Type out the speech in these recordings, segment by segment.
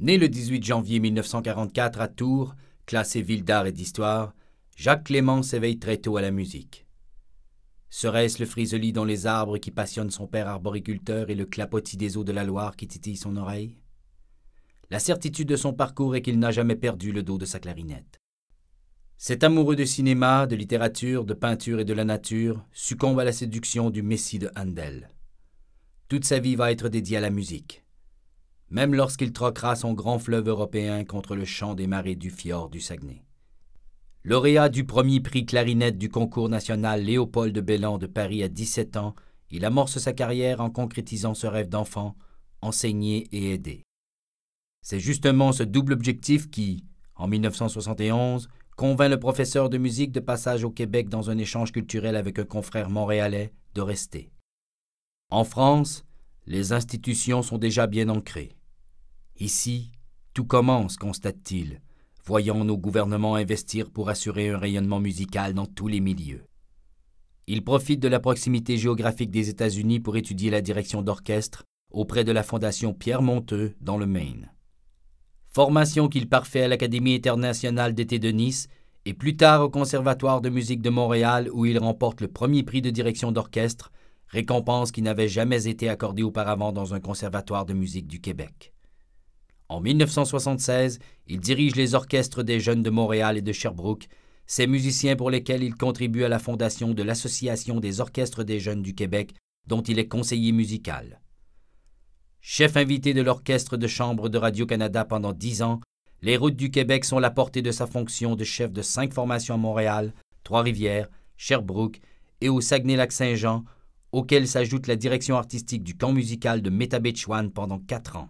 Né le 18 janvier 1944 à Tours, classé ville d'art et d'histoire, Jacques Clément s'éveille très tôt à la musique. Serait-ce le friseli dans les arbres qui passionne son père arboriculteur et le clapotis des eaux de la Loire qui titille son oreille? La certitude de son parcours est qu'il n'a jamais perdu le dos de sa clarinette. Cet amoureux de cinéma, de littérature, de peinture et de la nature succombe à la séduction du Messie de Handel. Toute sa vie va être dédiée à la musique, même lorsqu'il troquera son grand fleuve européen contre le chant des marées du fjord du Saguenay. Lauréat du premier prix clarinette du concours national Léopold de Bellan de Paris à 17 ans, il amorce sa carrière en concrétisant ce rêve d'enfant, enseigner et aider. C'est justement ce double objectif qui, en 1971, convainc le professeur de musique de passage au Québec dans un échange culturel avec un confrère montréalais de rester. En France, les institutions sont déjà bien ancrées. Ici, tout commence, constate-t-il, voyant nos gouvernements investir pour assurer un rayonnement musical dans tous les milieux. Il profite de la proximité géographique des États-Unis pour étudier la direction d'orchestre auprès de la Fondation Pierre Monteux dans le Maine. Formation qu'il parfait à l'Académie internationale d'été de Nice et plus tard au Conservatoire de musique de Montréal où il remporte le premier prix de direction d'orchestre, récompense qui n'avait jamais été accordée auparavant dans un conservatoire de musique du Québec. En 1976, il dirige les orchestres des jeunes de Montréal et de Sherbrooke, ces musiciens pour lesquels il contribue à la fondation de l'Association des orchestres des jeunes du Québec, dont il est conseiller musical. Chef invité de l'Orchestre de chambre de Radio-Canada pendant 10 ans, les routes du Québec sont la portée de sa fonction de chef de 5 formations à Montréal, Trois-Rivières, Sherbrooke et au Saguenay-Lac-Saint-Jean, auquel s'ajoute la direction artistique du camp musical de Métabetchouan pendant 4 ans.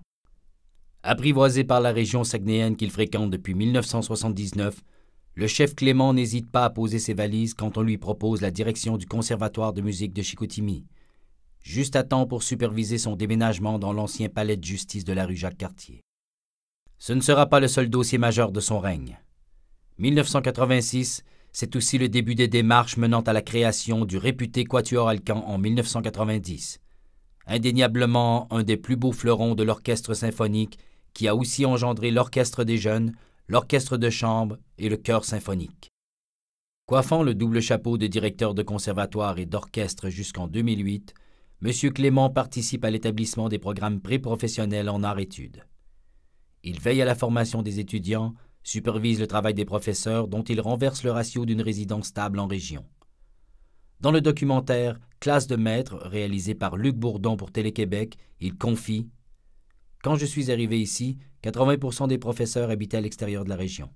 Apprivoisé par la région saguenayenne qu'il fréquente depuis 1979, le chef Clément n'hésite pas à poser ses valises quand on lui propose la direction du Conservatoire de musique de Chicoutimi, juste à temps pour superviser son déménagement dans l'ancien palais de justice de la rue Jacques-Cartier. Ce ne sera pas le seul dossier majeur de son règne. 1986, c'est aussi le début des démarches menant à la création du réputé Quatuor Alcan en 1990. Indéniablement un des plus beaux fleurons de l'orchestre symphonique qui a aussi engendré l'orchestre des jeunes, l'orchestre de chambre et le chœur symphonique. Coiffant le double chapeau de directeur de conservatoire et d'orchestre jusqu'en 2008, M. Clément participe à l'établissement des programmes pré-professionnels en arts-études. Il veille à la formation des étudiants, supervise le travail des professeurs dont il renverse le ratio d'une résidence stable en région. Dans le documentaire « Classe de maître » réalisé par Luc Bourdon pour Télé-Québec, il confie « Quand je suis arrivé ici, 80% des professeurs habitaient à l'extérieur de la région.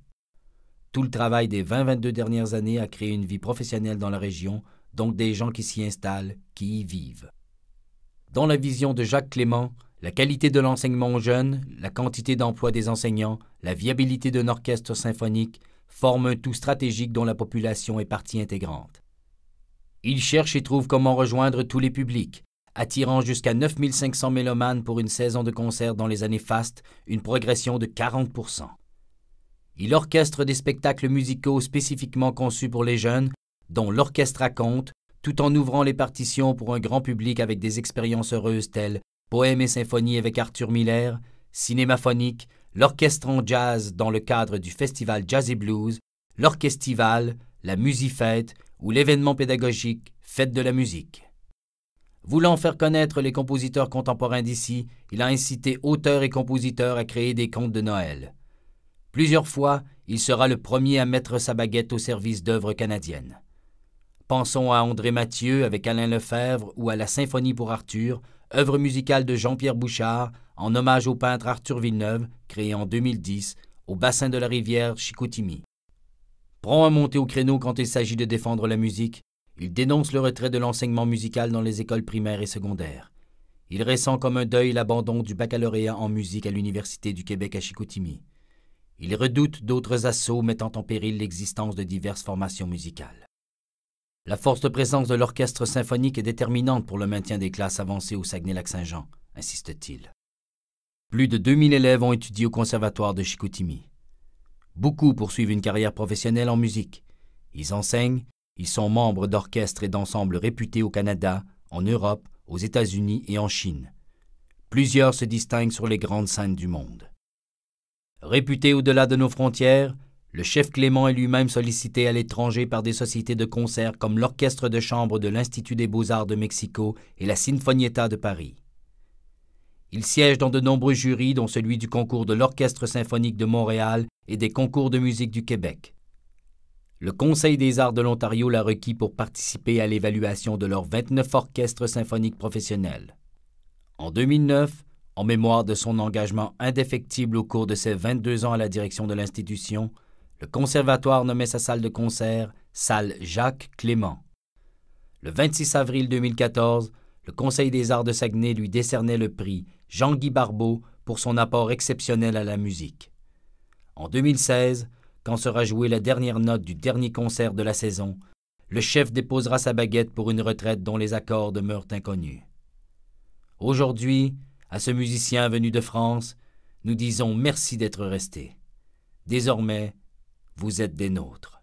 Tout le travail des 20-22 dernières années a créé une vie professionnelle dans la région, donc des gens qui s'y installent, qui y vivent. » Dans la vision de Jacques Clément, la qualité de l'enseignement aux jeunes, la quantité d'emploi des enseignants, la viabilité d'un orchestre symphonique forment un tout stratégique dont la population est partie intégrante. Il cherche et trouve comment rejoindre tous les publics, attirant jusqu'à 9500 mélomanes pour une saison de concert dans les années fastes, une progression de 40%. Il orchestre des spectacles musicaux spécifiquement conçus pour les jeunes, dont l'Orchestre à conte, tout en ouvrant les partitions pour un grand public avec des expériences heureuses telles Poèmes et symphonies avec Arthur Miller, Cinémaphonique, l'orchestre en jazz dans le cadre du festival Jazz et Blues, l'orchestival, la Musifête ou l'événement pédagogique Fête de la musique. Voulant faire connaître les compositeurs contemporains d'ici, il a incité auteurs et compositeurs à créer des contes de Noël. Plusieurs fois, il sera le premier à mettre sa baguette au service d'œuvres canadiennes. Pensons à André Mathieu avec Alain Lefebvre ou à la Symphonie pour Arthur, œuvre musicale de Jean-Pierre Bouchard en hommage au peintre Arthur Villeneuve, créé en 2010, au bassin de la rivière Chicoutimi. Prompt à monter au créneau quand il s'agit de défendre la musique, il dénonce le retrait de l'enseignement musical dans les écoles primaires et secondaires. Il ressent comme un deuil l'abandon du baccalauréat en musique à l'Université du Québec à Chicoutimi. Il redoute d'autres assauts mettant en péril l'existence de diverses formations musicales. La forte présence de l'orchestre symphonique est déterminante pour le maintien des classes avancées au Saguenay-Lac-Saint-Jean, insiste-t-il. Plus de 2000 élèves ont étudié au Conservatoire de Chicoutimi. Beaucoup poursuivent une carrière professionnelle en musique. Ils enseignent, ils sont membres d'orchestres et d'ensembles réputés au Canada, en Europe, aux États-Unis et en Chine. Plusieurs se distinguent sur les grandes scènes du monde. Réputé au-delà de nos frontières, le chef Clément est lui-même sollicité à l'étranger par des sociétés de concert comme l'Orchestre de chambre de l'Institut des beaux-arts de Mexico et la Sinfonietta de Paris. Il siège dans de nombreux jurys, dont celui du concours de l'Orchestre symphonique de Montréal et des concours de musique du Québec. Le Conseil des arts de l'Ontario l'a requis pour participer à l'évaluation de leurs 29 orchestres symphoniques professionnels. En 2009, en mémoire de son engagement indéfectible au cours de ses 22 ans à la direction de l'institution, le Conservatoire nommait sa salle de concert « Salle Jacques Clément ». Le 26 avril 2014, le Conseil des arts de Saguenay lui décernait le prix Jean-Guy Barbeau pour son apport exceptionnel à la musique. En 2016, quand sera jouée la dernière note du dernier concert de la saison, le chef déposera sa baguette pour une retraite dont les accords demeurent inconnus. Aujourd'hui, à ce musicien venu de France, nous disons merci d'être resté. Désormais, vous êtes des nôtres.